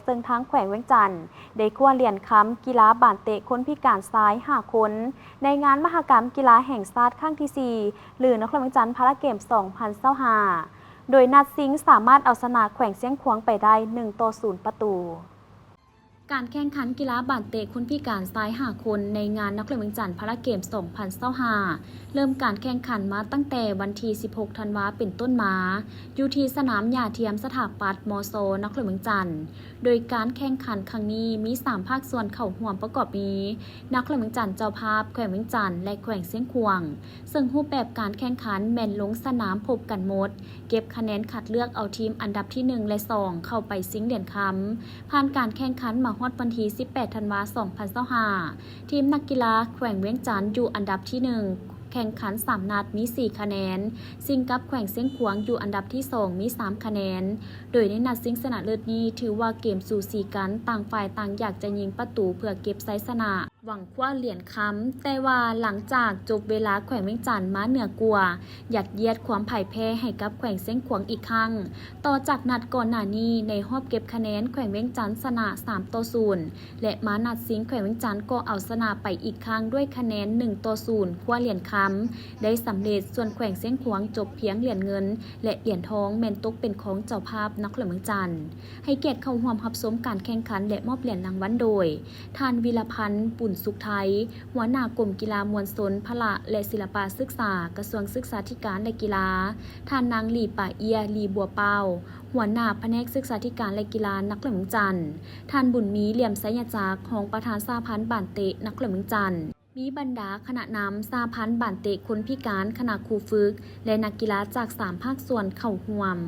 ซึ่งทั้งแขวงเวียงจันทน์ได้คว้าเหรียญค้ำกีฬาบานเตะคนพิการซ้าย5 คนในงานมหกรรมกีฬาแห่งชาติครั้งที่ 4 หรือนครเวียงจันทน์พาราเกมส์2025โดยนัดซิงสามารถเอาชนะแขวงเสียงขวางไปได้1-0 ประตูการแข่งขันกีฬาบานเตะคนพิการซ้าย5 คนในงานนครเวียงจันทน์พาราเกมส์2025เริ่มการแข่งขันมาตั้งแต่วันที่ 16 ธันวาคมเป็นต้นมาอยู่ที่สนามหญ้าเทียมสถาปัตย์มโซนครเวียงจันทน์โดยการแข่งขันครั้งนี้มี3 ภาคส่วนเข้าร่วมประกอบมีนครเวียงจันทน์เจ้าภาพแขวงเวียงจันทน์และแขวงเสียงขวางซึ่งรูปแบบการแข่งขันแม่นลงสนามพบกันหมดเก็บคะแนนคัดเลือกเอาทีมอันดับที่1และ2เข้าไปซิงเหรียญคำผ่านการแข่งขันมาฮอดวันที่ 18 ธันวาคม 2025ทีมนักกีฬาแขวงเวียงจันทน์อยู่อันดับที่1แข่งขัน3 นัดมี4 คะแนนซิงกับแขวงเสียงขวางอยู่อันดับที่2มี3 คะแนนโดยในนัดซิงชนะเลิศนี้ถือว่าเกมสูสีกันต่างฝ่ายต่างอยากจะยิงประตูเพื่อเก็บชัยชนะหวังคว้าเหรียญค้ำแต่ว่าหลังจากจบเวลาแขวงเวียงจันทน์มาเหนือกว่ายัดเยียดความพ่ายแพ้ให้กับแขวงเสียงขวางอีกครั้งต่อจากนัดก่อนหน้านี้ในรอบเก็บคะแนนแขวงเวียงจันทน์ชนะ3-0และมานัดซิงแขวงเวียงจันทน์ก็เอาชนะไปอีกครั้งด้วยคะแนน1-0คว้าเหรียญค้ำได้สำเร็จส่วนแขวงเสียงขวางจบเพียงเหรียญเงินและเหรียญทองแม่นตกเป็นของเจ้าภาพนครเวียงจันทน์ให้เกียรติเข้าร่วมรับชมการแข่งขันและมอบเหรียญรางวัลโดยท่านวีรพันธ์ปุ่นสุขไทยหัวหน้ากรมกีฬามวลชนพละและศิลปศึกษากระทรวงศึกษาธิการและกีฬาท่านนางหลี่ป่าเอียลีบัวเปาหัวหน้าแผนกศึกษาธิการและกีฬานครเวียงจันทน์ท่านบุญมีเหลี่ยมไสยจักรของประธานสหพันธ์บานเตะนครเวียงจันทน์มีบรรดาคณะนำสหพันธ์บานเตะคนพิการคณะครูฝึกและนักกีฬาจาก3 ภาคส่วนเข้าร่วม